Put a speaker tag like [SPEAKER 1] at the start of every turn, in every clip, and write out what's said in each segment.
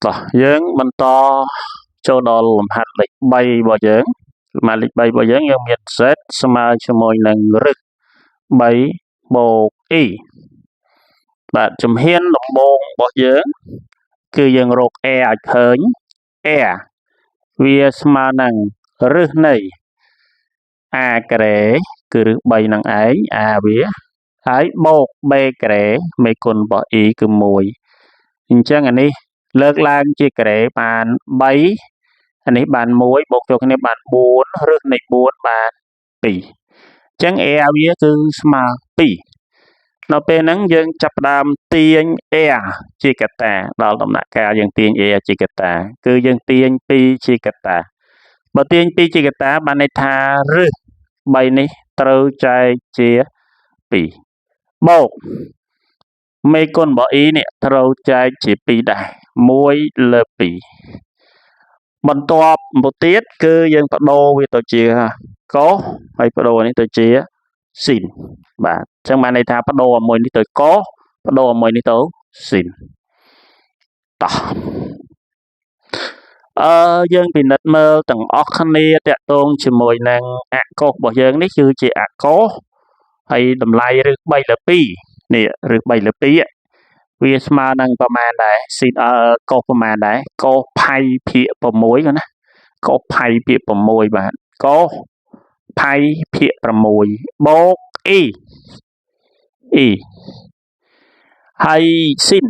[SPEAKER 1] តោះយើងបន្តចូលដល់លំហាត់លេខ3របស់យើងលំហាត់លេខ3របស់យើងមាន z ស្មើជាមួយនឹងរឹស3បូក e បាទជំហានដំបូងរបស់យើងគឺយើងរក a ឲ្យឃើញ a វាស្មើនឹងរឹសនៃ a ការ៉េគឺរឹស3នឹងឯង a វាហើយបូក b ការ៉េមេគុណរបស់ e គឺ1អញ្ចឹងអានេះលើកឡើងជាការ៉េបាន3អានេះបាន1បូកចូលគ្នាបាន4រឹសនៃ4បាន2អញ្ចឹង a វាគឺស្មើ2នៅពេលហ្នឹងយើងចាប់ផ្ដើមទាញ a ជាកត្តាដល់ដំណាក់កាលយើងទាញ a ជាកត្តាគឺយើងទាញ2ជាកត្តាបើទាញ2ជាកត្តាបានន័យថារឹស3នេះត្រូវចែកជា2បូកមេគុណរបស់ e នេះត្រូវចែកជា2ដែរ1លើ2បន្ទាប់មកទៀតគឺយើងបដូរវាទៅជាកុសហើយបដូរនេះទៅជាស៊ីនបាទអញ្ចឹងបានន័យថាបដូរមួយនេះទៅកុសបដូរមួយនេះទៅស៊ីនតោះយើងពិនិត្យមើលទាំងអស់គ្នាតាក់ទងជាមួយនឹងអកុសរបស់យើងនេះគឺជាអកុសហើយតម្លៃរឹស3លើ2នេះរឹស3លើ2វាស្មើនឹងប្រមាណដែរស៊ីនកុសប្រមាណដែរកុសផៃភាគ6ណាកុសផៃភាគ6បាទកុសផៃភាគ6បូក e ហើយស៊ីន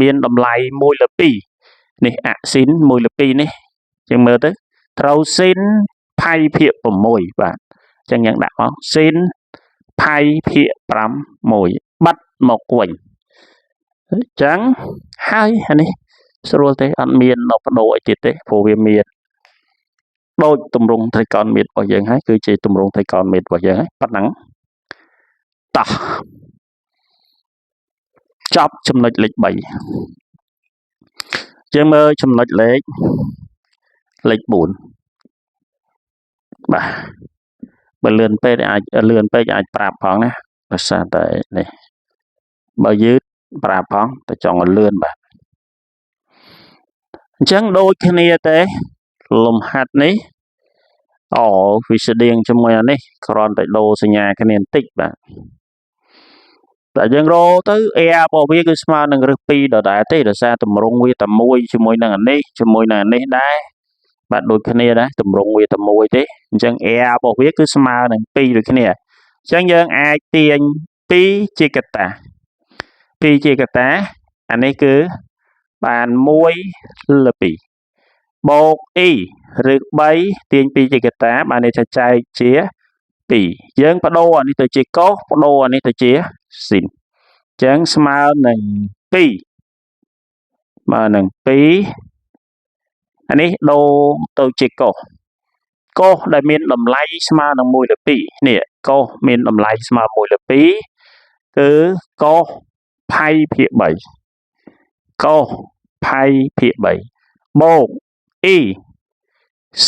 [SPEAKER 1] មានតម្លៃ1លើ2នេះអស៊ីន1លើ2នេះយើងមើលទៅត្រូវស៊ីនផៃភាគ6បាទអញ្ចឹងយើងដាក់មកស៊ីនផៃភាគ6បាត់មកវិញអញ្ចឹងហើយអានេះស្រួលទេអត់មានបដូរអីទៀតទេព្រោះវាមានដូចទម្រង់ត្រីកោណមេត្ររបស់យើងហើយគឺជាទម្រង់ត្រីកោណមេត្ររបស់យើងហើយប៉ុណ្ណឹងតោះចប់ចំណុចលេខ3យើងមើលចំណុចលេខ4បាទបើលឿនពេកអាចប្រាប់ផងណាដោយសារតែនេះបើយឺតប្រាប់ផងតែចង់ឲ្យលឿនបាទអញ្ចឹងដូចគ្នាទេលំហាត់នេះវាស្តៀងជាមួយអានេះគ្រាន់តែដូរសញ្ញាគ្នាបន្តិចបាទតែយើងរកទៅ a របស់វាគឺស្មើនឹងរឹស2ដដែលទេដោយសារតម្រង់វាតែមួយជាមួយនឹងអានេះជាមួយនឹងអានេះដែរបាទដូចគ្នាដែរតម្រង់វាតែមួយទេអញ្ចឹង a របស់វាគឺស្មើនឹង2ដូចគ្នាអញ្ចឹងយើងអាចទាញ2ជាកត្តាអានេះគឺបាន1លើ2បូក e ឬ3ទាញ2ជាកត្តាបានន័យថាចែកជា2យើងបដូរអានេះទៅជាកុសបដូរអានេះទៅជាស៊ីនអញ្ចឹងស្មើនឹង2អានេះដូរទៅជាកុសដែលមានតម្លៃស្មើនឹង1លើ2នេះកុសមានតម្លៃស្មើ1លើ2គឺកុសផៃភាគ3បូក e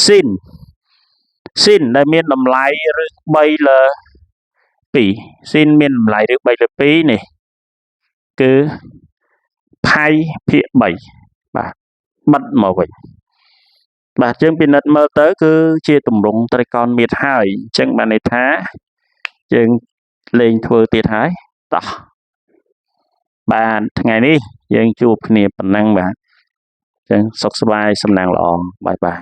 [SPEAKER 1] ស៊ីនដែលមានតម្លៃរឹស3លើ2ស៊ីនមានតម្លៃរឹស3លើ2នេះគឺផៃភាគ3បាទបិទមកវិញបាទយើងពិនិត្យមើលទៅគឺជាទម្រង់ត្រីកោណមេត្រហើយអញ្ចឹងបានន័យថាយើងលេងធ្វើទៀតហើយតោះបានថ្ងៃនេះយើងជួបគ្នាប៉ុណ្ណឹងបាទអញ្ចឹងសុខសប្បាយសំណាងល្អបាយបាយ